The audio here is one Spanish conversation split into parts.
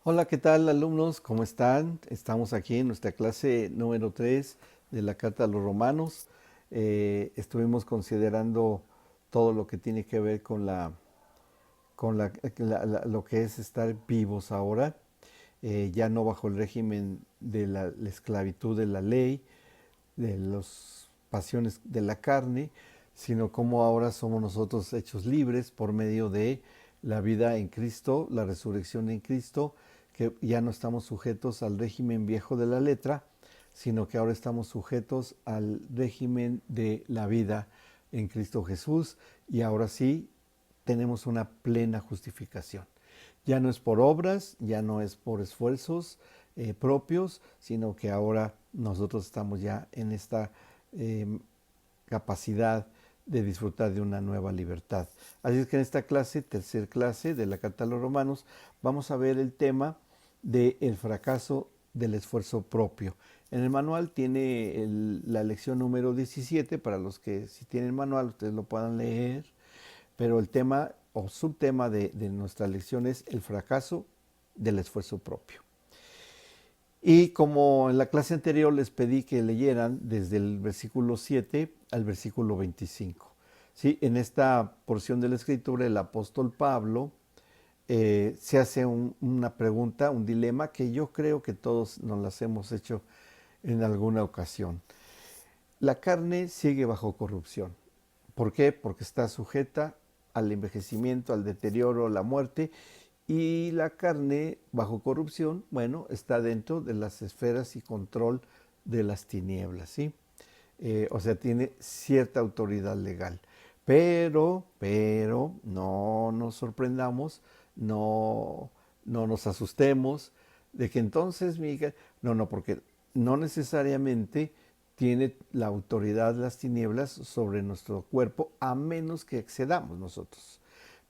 Hola, ¿qué tal alumnos? ¿Cómo están? Estamos aquí en nuestra clase número 3 de la Carta a los Romanos. Estuvimos considerando todo lo que tiene que ver con lo que es estar vivos ahora, ya no bajo el régimen de la esclavitud de la ley, de las pasiones de la carne, sino como ahora somos nosotros hechos libres por medio de la vida en Cristo, la resurrección en Cristo, que ya no estamos sujetos al régimen viejo de la letra, sino que ahora estamos sujetos al régimen de la vida en Cristo Jesús, y ahora sí tenemos una plena justificación. Ya no es por obras, ya no es por esfuerzos propios, sino que ahora nosotros estamos ya en esta eh, capacidad de disfrutar de una nueva libertad. Así es que en esta clase, tercer clase de la Carta a los Romanos, vamos a ver el tema del fracaso del esfuerzo propio. En el manual tiene la lección número 17, para los que si tienen manual ustedes lo puedan leer, pero el tema o subtema de nuestra lección es el fracaso del esfuerzo propio. Y como en la clase anterior les pedí que leyeran desde el versículo 7 al versículo 25. ¿Sí? En esta porción de la escritura el apóstol Pablo se hace una pregunta, un dilema que yo creo que todos nos las hemos hecho en alguna ocasión. La carne sigue bajo corrupción. ¿Por qué? Porque está sujeta al envejecimiento, al deterioro, a la muerte, y la carne bajo corrupción, bueno, está dentro de las esferas y control de las tinieblas, ¿sí? O sea, tiene cierta autoridad legal. Pero, no nos sorprendamos, no nos asustemos de que entonces, Miguel, no, porque no necesariamente tiene la autoridad de las tinieblas sobre nuestro cuerpo, a menos que excedamos nosotros.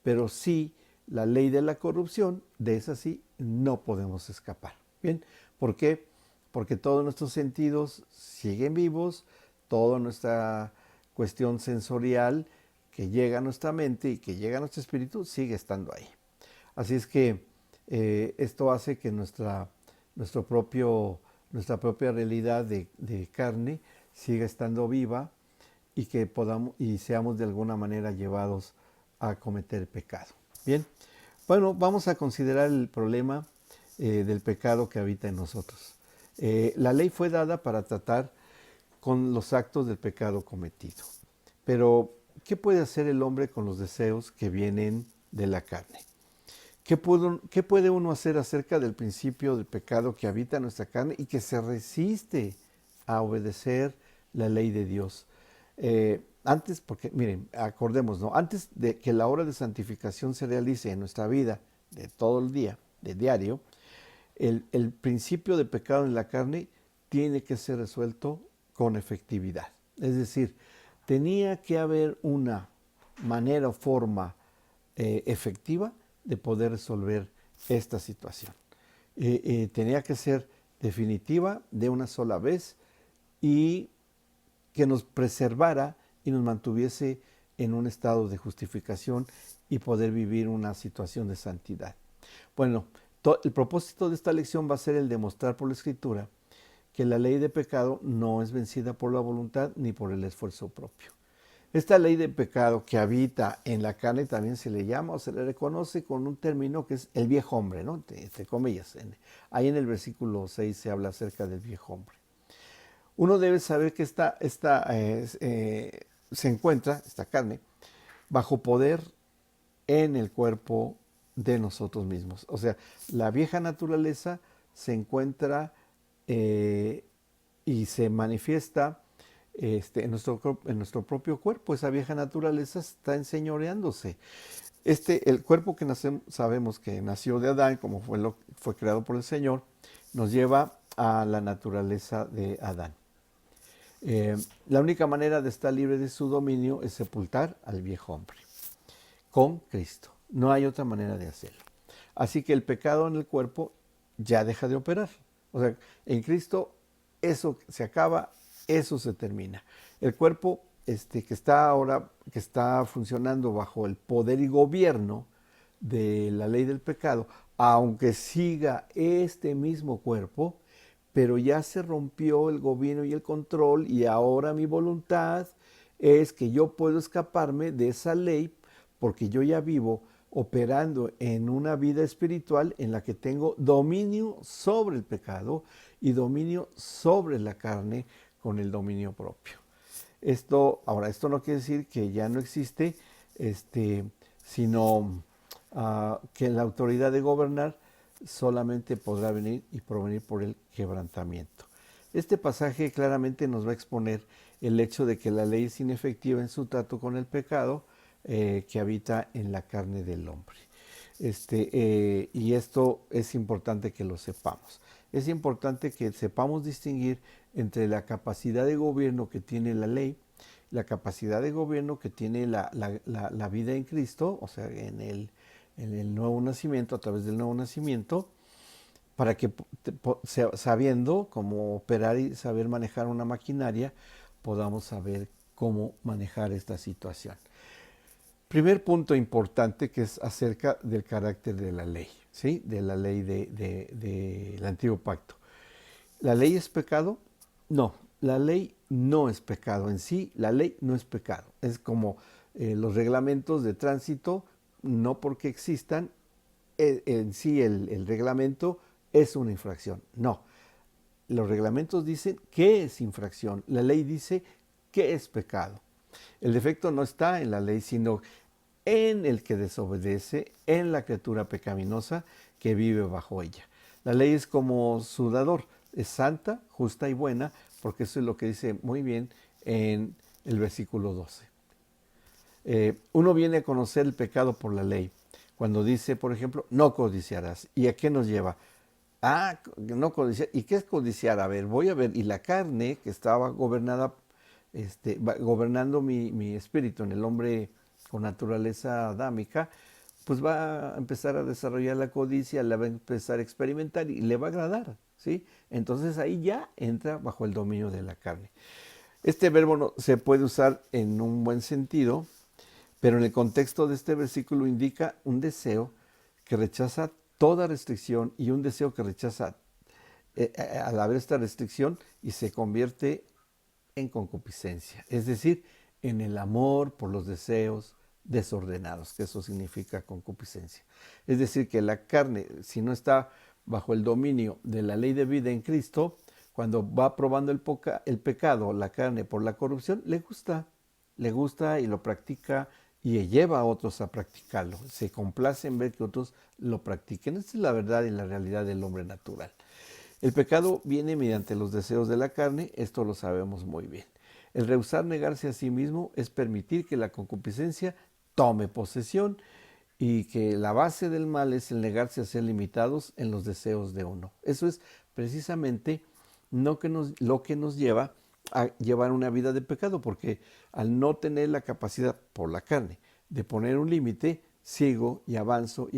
Pero sí, la ley de la corrupción, de esa sí, no podemos escapar. ¿Bien? ¿Por qué? Porque todos nuestros sentidos siguen vivos, toda nuestra cuestión sensorial que llega a nuestra mente y que llega a nuestro espíritu sigue estando ahí. Así es que esto hace que nuestra propia realidad de carne siga estando viva y que podamos y seamos de alguna manera llevados a cometer pecado. Bien, bueno, vamos a considerar el problema del pecado que habita en nosotros. La ley fue dada para tratar con los actos del pecado cometido. Pero, ¿qué puede hacer el hombre con los deseos que vienen de la carne? ¿Qué puede uno hacer acerca del principio del pecado que habita en nuestra carne y que se resiste a obedecer la ley de Dios? Antes, porque miren, acordemos, ¿no? Antes de que la obra de santificación se realice en nuestra vida de todo el día, de diario, el principio de pecado en la carne tiene que ser resuelto con efectividad. Es decir, tenía que haber una manera o forma efectiva de poder resolver esta situación. Tenía que ser definitiva de una sola vez y que nos preservara y nos mantuviese en un estado de justificación y poder vivir una situación de santidad. Bueno, el propósito de esta lección va a ser el demostrar por la Escritura que la ley de pecado no es vencida por la voluntad ni por el esfuerzo propio. Esta ley de pecado que habita en la carne también se le llama o se le reconoce con un término que es el viejo hombre, ¿no? Entre comillas. Ahí en el versículo 6 se habla acerca del viejo hombre. Uno debe saber que se encuentra, esta carne, bajo poder en el cuerpo de nosotros mismos. O sea, la vieja naturaleza se encuentra y se manifiesta en nuestro propio cuerpo. Esa vieja naturaleza está enseñoreándose. El cuerpo que sabemos que nació de Adán, como fue creado por el Señor, nos lleva a la naturaleza de Adán. La única manera de estar libre de su dominio es sepultar al viejo hombre con Cristo. No hay otra manera de hacerlo. Así que el pecado en el cuerpo ya deja de operar. O sea, en Cristo eso se acaba, eso se termina. El cuerpo que está funcionando bajo el poder y gobierno de la ley del pecado, aunque siga este mismo cuerpo, pero ya se rompió el gobierno y el control y ahora mi voluntad es que yo puedo escaparme de esa ley porque yo ya vivo operando en una vida espiritual en la que tengo dominio sobre el pecado y dominio sobre la carne con el dominio propio. Esto no quiere decir que ya no existe, sino que la autoridad de gobernar solamente podrá venir y provenir por el quebrantamiento. Este pasaje claramente nos va a exponer el hecho de que la ley es inefectiva en su trato con el pecado que habita en la carne del hombre. Y esto es importante que lo sepamos. Es importante que sepamos distinguir entre la capacidad de gobierno que tiene la ley, la capacidad de gobierno que tiene la vida en Cristo, o sea, en el nuevo nacimiento, a través del nuevo nacimiento, para que sabiendo cómo operar y saber manejar una maquinaria, podamos saber cómo manejar esta situación. Primer punto importante que es acerca del carácter de la ley, ¿sí? De la ley del antiguo pacto. ¿La ley es pecado? No, la ley no es pecado en sí, la ley no es pecado. Es como los reglamentos de tránsito, no porque existan, en sí el reglamento es una infracción. No, los reglamentos dicen qué es infracción, la ley dice qué es pecado. El defecto no está en la ley, sino en el que desobedece, en la criatura pecaminosa que vive bajo ella. La ley es como su dador, es santa, justa y buena, porque eso es lo que dice muy bien en el versículo 12. Uno viene a conocer el pecado por la ley. Cuando dice, por ejemplo, no codiciarás. ¿Y a qué nos lleva? Ah, no codiciar. ¿Y qué es codiciar? A ver, voy a ver. Y la carne que estaba gobernando mi espíritu en el hombre con naturaleza adámica, pues va a empezar a desarrollar la codicia, la va a empezar a experimentar y le va a agradar, ¿sí? Entonces ahí ya entra bajo el dominio de la carne. Este verbo se puede usar en un buen sentido, pero en el contexto de este versículo indica un deseo que rechaza toda restricción y un deseo que rechaza al haber esta restricción y se convierte en concupiscencia, es decir, en el amor por los deseos desordenados, que eso significa concupiscencia. Es decir, que la carne, si no está bajo el dominio de la ley de vida en Cristo, cuando va probando el pecado, la carne por la corrupción, le gusta y lo practica y lleva a otros a practicarlo. Se complace en ver que otros lo practiquen. Esta es la verdad y la realidad del hombre natural. El pecado viene mediante los deseos de la carne, esto lo sabemos muy bien. El rehusar negarse a sí mismo es permitir que la concupiscencia tome posesión y que la base del mal es el negarse a ser limitados en los deseos de uno. Eso es precisamente lo que nos lleva a llevar una vida de pecado, porque al no tener la capacidad por la carne de poner un límite, sigo y avanzo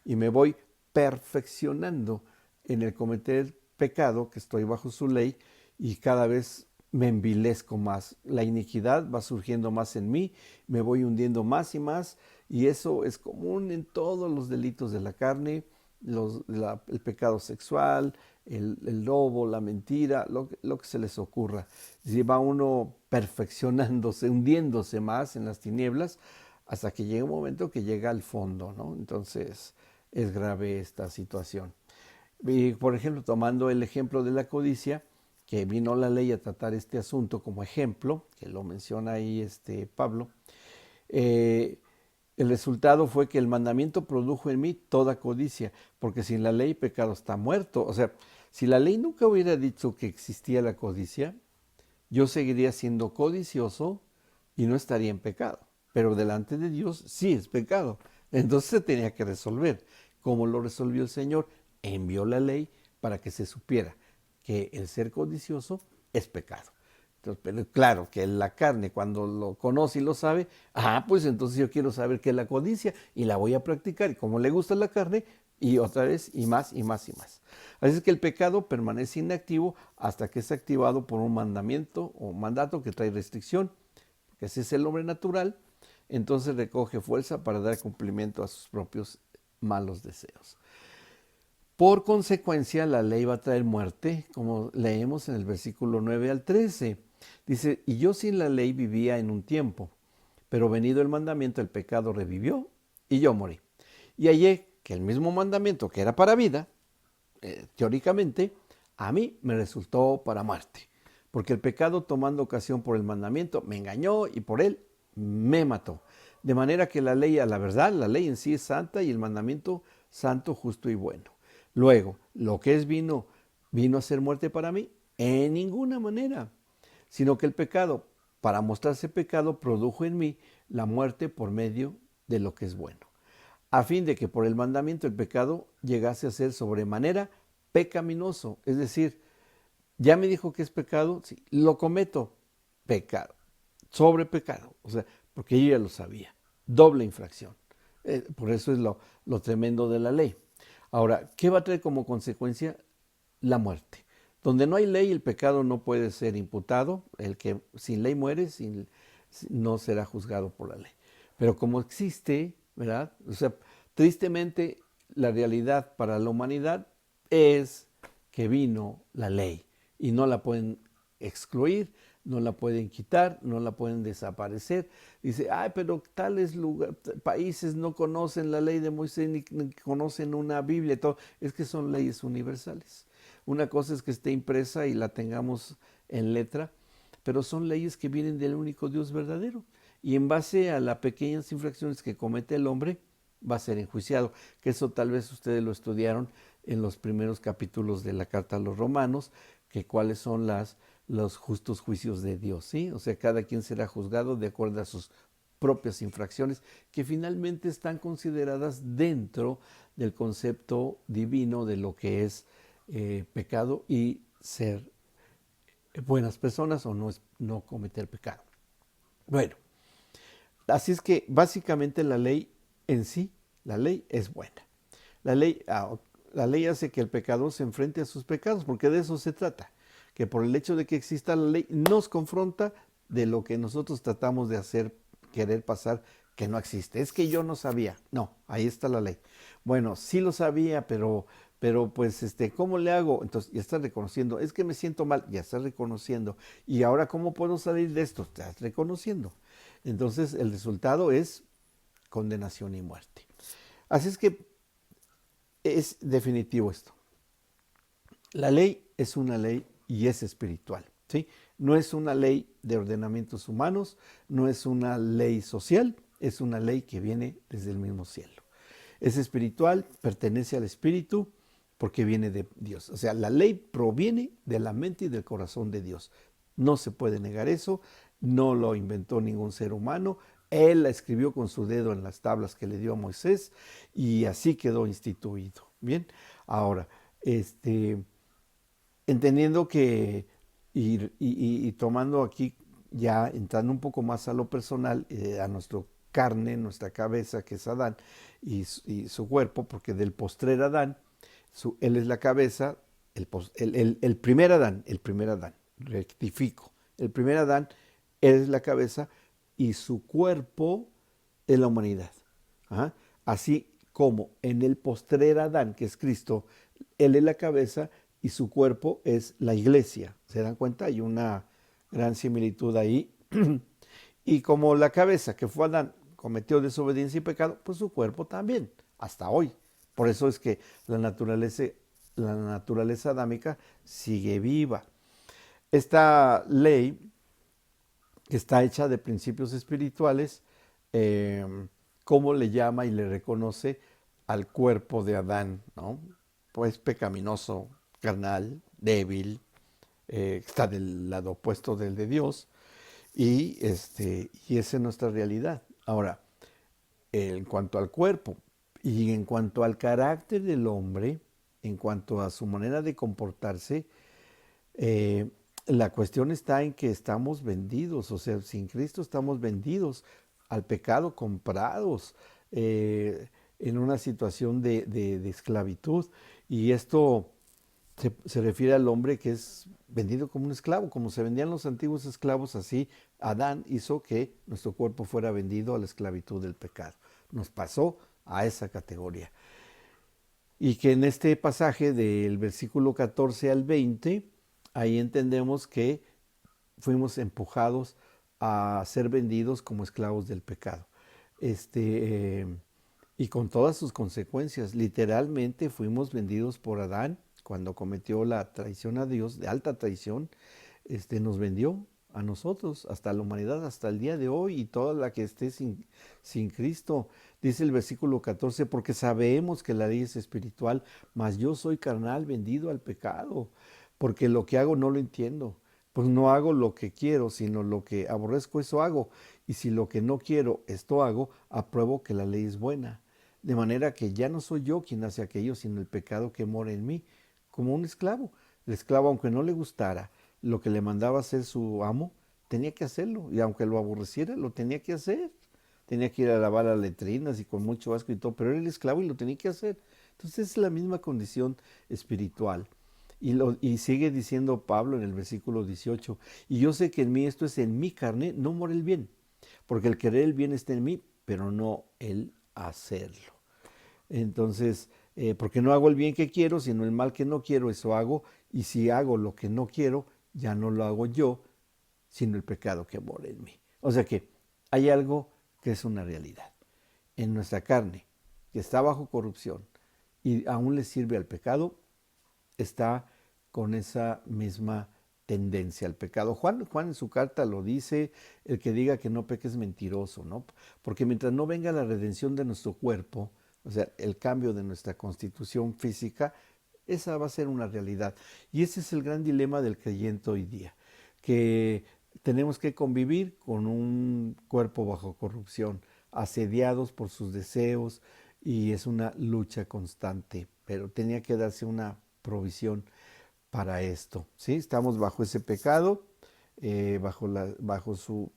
y me voy perfeccionando en el cometer pecado, que estoy bajo su ley, y cada vez me envilezco más. La iniquidad va surgiendo más en mí, me voy hundiendo más y más, y eso es común en todos los delitos de la carne, el pecado sexual, el robo, la mentira, lo que se les ocurra. Si va uno perfeccionándose, hundiéndose más en las tinieblas, hasta que llega un momento que llega al fondo, ¿no? Entonces es grave esta situación. Y, por ejemplo, tomando el ejemplo de la codicia, que vino la ley a tratar este asunto como ejemplo, que lo menciona ahí Pablo, el resultado fue que el mandamiento produjo en mí toda codicia, porque sin la ley pecado está muerto. O sea, si la ley nunca hubiera dicho que existía la codicia, yo seguiría siendo codicioso y no estaría en pecado. Pero delante de Dios sí es pecado. Entonces se tenía que resolver. ¿Cómo lo resolvió el Señor? Envió la ley para que se supiera que el ser codicioso es pecado. Entonces, pero claro que la carne cuando lo conoce y lo sabe, pues entonces yo quiero saber qué es la codicia y la voy a practicar. Y como le gusta la carne, y otra vez, y más, y más, y más. Así es que el pecado permanece inactivo hasta que es activado por un mandamiento o mandato que trae restricción, porque ese es el hombre natural, entonces recoge fuerza para dar cumplimiento a sus propios malos deseos. Por consecuencia, la ley va a traer muerte, como leemos en el versículo 9 al 13. Dice, y yo sin la ley vivía en un tiempo, pero venido el mandamiento, el pecado revivió y yo morí. Y hallé que el mismo mandamiento que era para vida, teóricamente, a mí me resultó para muerte. Porque el pecado, tomando ocasión por el mandamiento, me engañó y por él me mató. De manera que la ley, a la verdad, la ley en sí es santa y el mandamiento santo, justo y bueno. Luego, lo que es vino a ser muerte para mí, en ninguna manera, sino que el pecado, para mostrarse pecado, produjo en mí la muerte por medio de lo que es bueno, a fin de que por el mandamiento el pecado llegase a ser sobremanera pecaminoso. Es decir, ya me dijo que es pecado, sí, lo cometo, pecado, sobre pecado, o sea, porque yo ya lo sabía, doble infracción. Por eso es lo tremendo de la ley. Ahora, ¿qué va a traer como consecuencia? La muerte. Donde no hay ley, el pecado no puede ser imputado. El que sin ley muere, no será juzgado por la ley. Pero como existe, ¿verdad? O sea, tristemente, la realidad para la humanidad es que vino la ley y no la pueden excluir, no la pueden quitar, no la pueden desaparecer. Dice, ay, pero tales países no conocen la ley de Moisés ni conocen una Biblia. Y todo. Es que son leyes universales. Una cosa es que esté impresa y la tengamos en letra, pero son leyes que vienen del único Dios verdadero. Y en base a las pequeñas infracciones que comete el hombre, va a ser enjuiciado. Que eso tal vez ustedes lo estudiaron en los primeros capítulos de la carta a los romanos, que cuáles son los justos juicios de Dios, ¿sí? O sea, cada quien será juzgado de acuerdo a sus propias infracciones, que finalmente están consideradas dentro del concepto divino de lo que es pecado y ser buenas personas o no cometer pecado. Bueno, así es que básicamente la ley en sí, la ley es buena. La ley, la ley hace que el pecador se enfrente a sus pecados, porque de eso se trata, que por el hecho de que exista la ley nos confronta de lo que nosotros tratamos de hacer, querer pasar, que no existe. Es que yo no sabía. No, ahí está la ley. Bueno, sí lo sabía, pero pues, ¿cómo le hago? Entonces, ya estás reconociendo. Es que me siento mal, ya estás reconociendo. Y ahora, ¿cómo puedo salir de esto? Estás reconociendo. Entonces, el resultado es condenación y muerte. Así es que es definitivo esto. La ley es una ley y es espiritual, ¿sí? No es una ley de ordenamientos humanos, no es una ley social, es una ley que viene desde el mismo cielo. Es espiritual, pertenece al espíritu porque viene de Dios. O sea, la ley proviene de la mente y del corazón de Dios. No se puede negar eso, no lo inventó ningún ser humano. Él la escribió con su dedo en las tablas que le dio a Moisés y así quedó instituido. Bien, ahora, entendiendo que, y tomando aquí, ya entrando un poco más a lo personal, a nuestra carne, nuestra cabeza, que es Adán, y su cuerpo, porque del postrer Adán, él es la cabeza, el primer Adán, rectifico, el primer Adán, él es la cabeza y su cuerpo es la humanidad. ¿Ah? Así como en el postrer Adán, que es Cristo, él es la cabeza y su cuerpo es la iglesia. ¿Se dan cuenta? Hay una gran similitud ahí. Y como la cabeza, que fue Adán, cometió desobediencia y pecado, pues su cuerpo también, hasta hoy. Por eso es que la naturaleza adámica sigue viva. Esta ley, que está hecha de principios espirituales, eh, ¿cómo le llama y le reconoce al cuerpo de Adán? ¿No? Pues pecaminoso, carnal, débil, está del lado opuesto del de Dios, y esa es nuestra realidad. Ahora, en cuanto al cuerpo y en cuanto al carácter del hombre, en cuanto a su manera de comportarse, eh, la cuestión está en que estamos vendidos, o sea, sin Cristo estamos vendidos al pecado, comprados en una situación de esclavitud. Y esto se refiere al hombre que es vendido como un esclavo, como se vendían los antiguos esclavos, así Adán hizo que nuestro cuerpo fuera vendido a la esclavitud del pecado. Nos pasó a esa categoría. Y que en este pasaje del versículo 14 al 20, ahí entendemos que fuimos empujados a ser vendidos como esclavos del pecado. Y con todas sus consecuencias, literalmente fuimos vendidos por Adán cuando cometió la traición a Dios, de alta traición, nos vendió a nosotros, hasta la humanidad, hasta el día de hoy y toda la que esté sin Cristo. Dice el versículo 14, porque sabemos que la ley es espiritual, mas yo soy carnal, vendido al pecado, porque lo que hago no lo entiendo. Pues no hago lo que quiero, sino lo que aborrezco, eso hago. Y si lo que no quiero, esto hago, apruebo que la ley es buena. De manera que ya no soy yo quien hace aquello, sino el pecado que mora en mí, como un esclavo. El esclavo, aunque no le gustara lo que le mandaba hacer su amo, tenía que hacerlo. Y aunque lo aborreciera, lo tenía que hacer. Tenía que ir a lavar las letrinas y con mucho asco y todo, pero era el esclavo y lo tenía que hacer. Entonces es la misma condición espiritual. Y sigue diciendo Pablo en el versículo 18, y yo sé que en mí, esto es en mi carne, no mora el bien, porque el querer el bien está en mí, pero no el hacerlo. Entonces, porque no hago el bien que quiero, sino el mal que no quiero, eso hago, y si hago lo que no quiero, ya no lo hago yo, sino el pecado que mora en mí. O sea que hay algo que es una realidad. En nuestra carne, que está bajo corrupción y aún le sirve al pecado, está con esa misma tendencia al pecado. Juan en su carta lo dice, el que diga que no peque es mentiroso, ¿no? Porque mientras no venga la redención de nuestro cuerpo, o sea, el cambio de nuestra constitución física, esa va a ser una realidad. Y ese es el gran dilema del creyente hoy día, que tenemos que convivir con un cuerpo bajo corrupción, asediados por sus deseos, y es una lucha constante, pero tenía que darse una provisión para esto. ¿Sí? Estamos bajo ese pecado, bajo su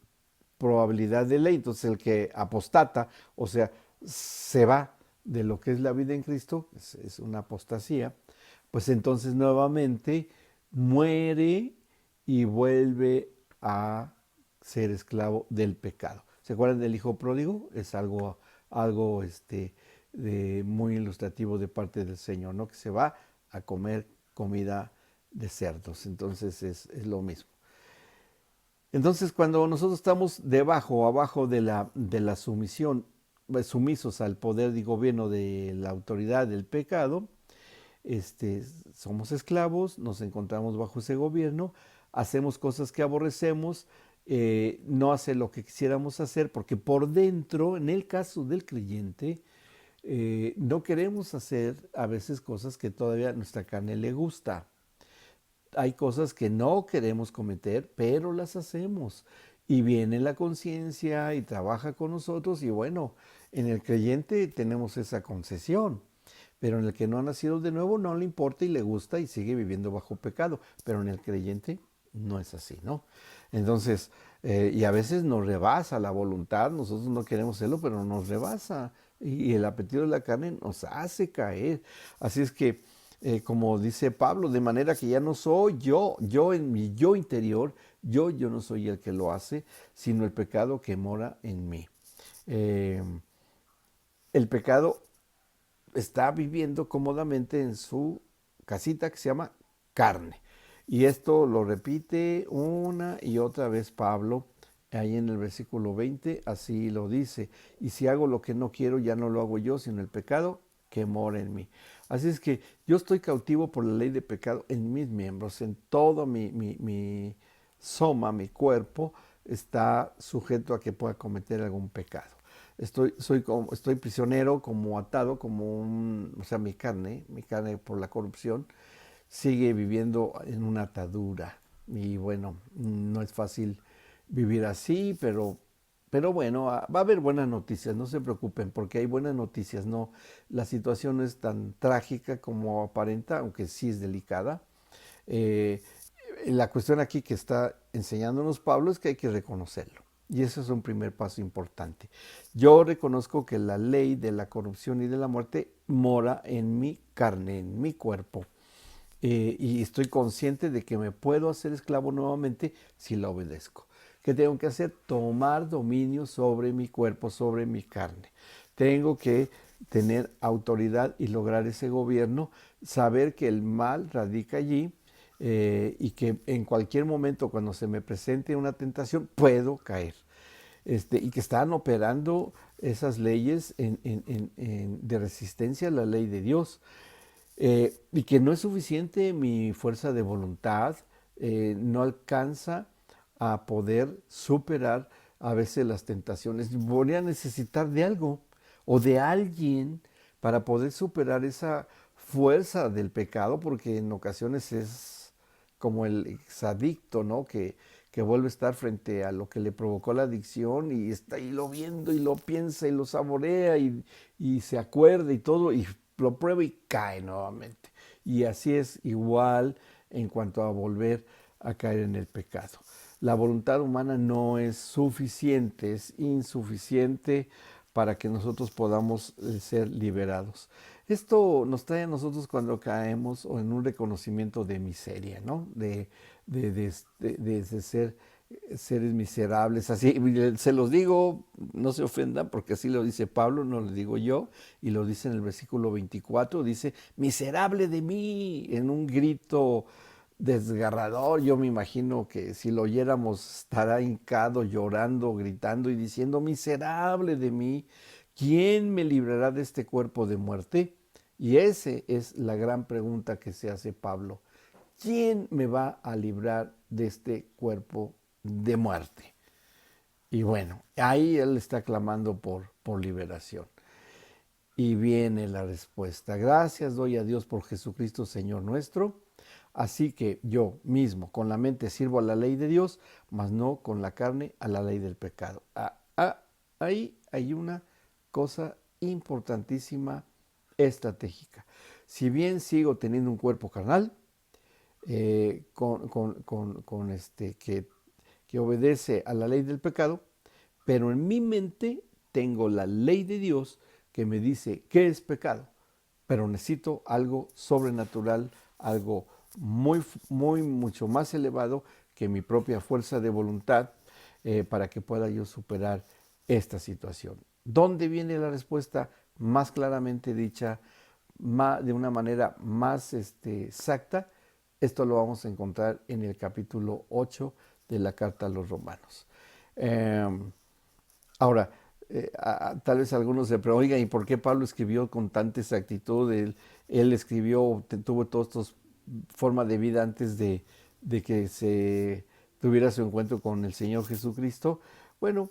probabilidad de ley. Entonces el que apostata, o sea, se va de lo que es la vida en Cristo, es una apostasía, pues entonces nuevamente muere y vuelve a ser esclavo del pecado. ¿Se acuerdan del hijo pródigo? Es algo muy ilustrativo de parte del Señor, ¿no? Que se va a comer comida de cerdos. Entonces es lo mismo. Entonces, cuando nosotros estamos debajo o abajo de la sumisión, sumisos al poder y gobierno de la autoridad del pecado, somos esclavos, nos encontramos bajo ese gobierno, hacemos cosas que aborrecemos, no hace lo que quisiéramos hacer, porque por dentro, en el caso del creyente, no queremos hacer a veces cosas que todavía a nuestra carne le gusta. Hay cosas que no queremos cometer, pero las hacemos. Y viene la conciencia y trabaja con nosotros y bueno, en el creyente tenemos esa concesión, pero en el que no ha nacido de nuevo no le importa y le gusta y sigue viviendo bajo pecado, pero en el creyente no es así, ¿no? Entonces, y a veces nos rebasa la voluntad, nosotros no queremos hacerlo, pero nos rebasa y el apetito de la carne nos hace caer. Así es que como dice Pablo, de manera que ya no soy yo en mi yo interior, yo no soy el que lo hace, sino el pecado que mora en mí. Eh, el pecado está viviendo cómodamente en su casita que se llama carne. Y esto lo repite una y otra vez Pablo, ahí en el versículo 20, así lo dice. Y si hago lo que no quiero, ya no lo hago yo, sino el pecado que mora en mí. Así es que yo estoy cautivo por la ley de pecado en mis miembros, en todo mi soma, mi cuerpo, está sujeto a que pueda cometer algún pecado. Estoy prisionero, como atado, o sea, mi carne por la corrupción, sigue viviendo en una atadura. Y bueno, no es fácil vivir así, pero bueno, va a haber buenas noticias, no se preocupen, porque hay buenas noticias, no, la situación no es tan trágica como aparenta, aunque sí es delicada. Eh, la cuestión aquí que está enseñándonos Pablo es que hay que reconocerlo. Y ese es un primer paso importante. Yo reconozco que la ley de la corrupción y de la muerte mora en mi carne, en mi cuerpo. Y estoy consciente de que me puedo hacer esclavo nuevamente si la obedezco. ¿Qué tengo que hacer? Tomar dominio sobre mi cuerpo, sobre mi carne. Tengo que tener autoridad y lograr ese gobierno, saber que el mal radica allí, y que en cualquier momento cuando se me presente una tentación puedo caer. Y que están operando esas leyes de resistencia a la ley de Dios. Y que no es suficiente mi fuerza de voluntad, no alcanza a poder superar a veces las tentaciones. Voy a necesitar de algo o de alguien para poder superar esa fuerza del pecado, porque en ocasiones es como el exadicto, ¿no? Que vuelve a estar frente a lo que le provocó la adicción y está ahí lo viendo y lo piensa y lo saborea y se acuerda y todo y lo prueba y cae nuevamente. Y así es igual en cuanto a volver a caer en el pecado. La voluntad humana no es suficiente, es insuficiente para que nosotros podamos ser liberados. Esto nos trae a nosotros cuando caemos o en un reconocimiento de miseria, ¿no? De ser seres miserables. Así se los digo, no se ofendan, porque así lo dice Pablo, no lo digo yo, y lo dice en el versículo 24, dice, miserable de mí, en un grito desgarrador. Yo me imagino que si lo oyéramos estará hincado, llorando, gritando y diciendo, miserable de mí, ¿quién me librará de este cuerpo de muerte? Y esa es la gran pregunta que se hace Pablo. ¿Quién me va a librar de este cuerpo de muerte? Y bueno, ahí él está clamando por liberación. Y viene la respuesta. Gracias doy a Dios por Jesucristo, Señor nuestro. Así que yo mismo con la mente sirvo a la ley de Dios, mas no con la carne a la ley del pecado. Ahí hay una cosa importantísima, estratégica. Si bien sigo teniendo un cuerpo carnal, que obedece a la ley del pecado, pero en mi mente tengo la ley de Dios que me dice qué es pecado, pero necesito algo sobrenatural, algo mucho más elevado que mi propia fuerza de voluntad, para que pueda yo superar esta situación. ¿Dónde viene la respuesta más claramente dicha, de una manera más exacta? Esto lo vamos a encontrar en el capítulo 8 de la carta a los Romanos. Ahora, tal vez algunos se preguntan, oigan, ¿y por qué Pablo escribió con tanta exactitud? Él escribió, tuvo toda esta forma de vida antes de que se tuviera su encuentro con el Señor Jesucristo. Bueno,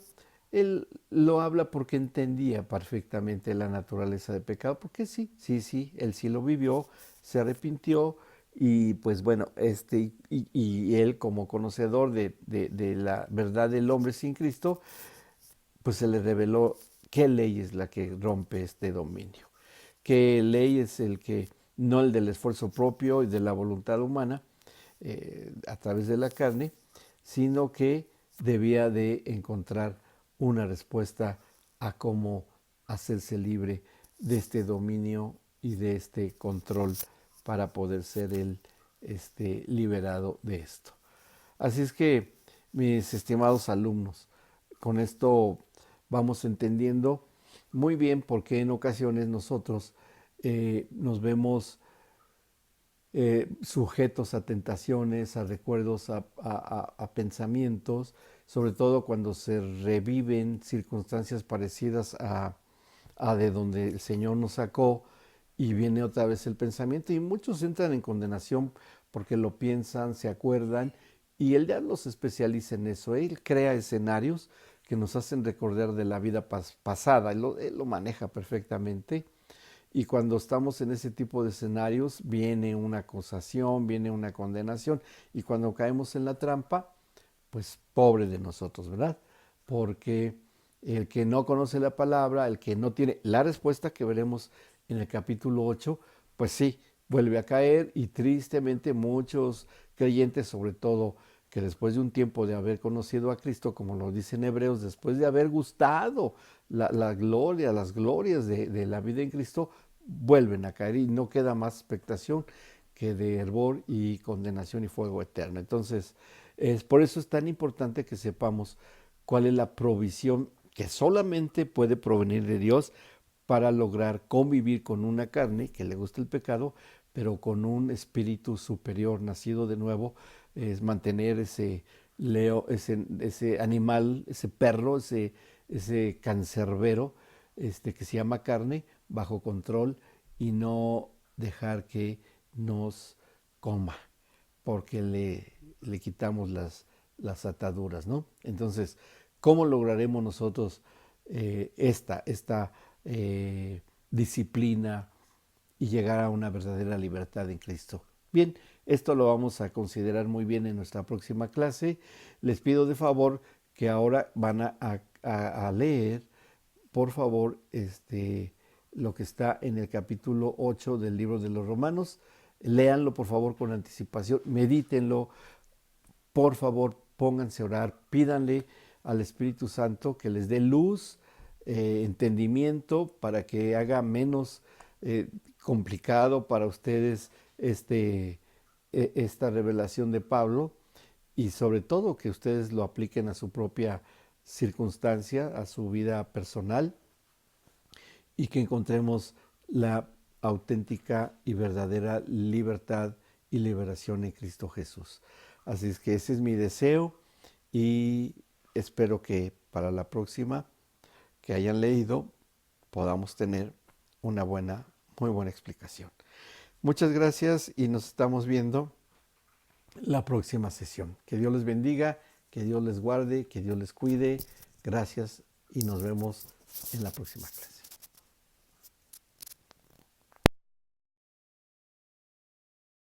él lo habla porque entendía perfectamente la naturaleza del pecado, porque sí, él sí lo vivió, se arrepintió y pues bueno, y él como conocedor de la verdad del hombre sin Cristo, pues se le reveló qué ley es la que rompe este dominio, qué ley es el que, no el del esfuerzo propio y de la voluntad humana, a través de la carne, sino que debía de encontrar una respuesta a cómo hacerse libre de este dominio y de este control para poder ser él liberado de esto. Así es que, mis estimados alumnos, con esto vamos entendiendo muy bien por qué en ocasiones nosotros nos vemos sujetos a tentaciones, a recuerdos, a pensamientos, sobre todo cuando se reviven circunstancias parecidas a de donde el Señor nos sacó y viene otra vez el pensamiento, y muchos entran en condenación porque lo piensan, se acuerdan, y el diablo se especializa en eso. Él crea escenarios que nos hacen recordar de la vida pasada, él lo maneja perfectamente. Y cuando estamos en ese tipo de escenarios, viene una acusación, viene una condenación. Y cuando caemos en la trampa, pues pobre de nosotros, ¿verdad? Porque el que no conoce la palabra, el que no tiene la respuesta que veremos en el capítulo 8, pues sí, vuelve a caer, y tristemente muchos creyentes, sobre todo que después de un tiempo de haber conocido a Cristo, como lo dicen Hebreos, después de haber gustado la gloria, las glorias de la vida en Cristo, vuelven a caer y no queda más expectación que de hervor y condenación y fuego eterno. Entonces, por eso es tan importante que sepamos cuál es la provisión que solamente puede provenir de Dios para lograr convivir con una carne que le gusta el pecado, pero con un espíritu superior, nacido de nuevo, es mantener ese animal, ese perro, ese cancerbero, que se llama carne, bajo control y no dejar que nos coma, porque le quitamos las ataduras, ¿no? Entonces, ¿cómo lograremos nosotros esta disciplina y llegar a una verdadera libertad en Cristo? Bien, esto lo vamos a considerar muy bien en nuestra próxima clase. Les pido de favor que ahora van a leer, por favor, lo que está en el capítulo 8 del libro de los Romanos. Léanlo, por favor, con anticipación, medítenlo, por favor, pónganse a orar, pídanle al Espíritu Santo que les dé luz, entendimiento, para que haga menos complicado para ustedes esta revelación de Pablo, y sobre todo que ustedes lo apliquen a su propia circunstancia, a su vida personal, y que encontremos la auténtica y verdadera libertad y liberación en Cristo Jesús. Así es que ese es mi deseo, y espero que para la próxima que hayan leído podamos tener una muy buena explicación. Muchas gracias y nos estamos viendo la próxima sesión. Que Dios les bendiga, que Dios les guarde, que Dios les cuide. Gracias y nos vemos en la próxima clase.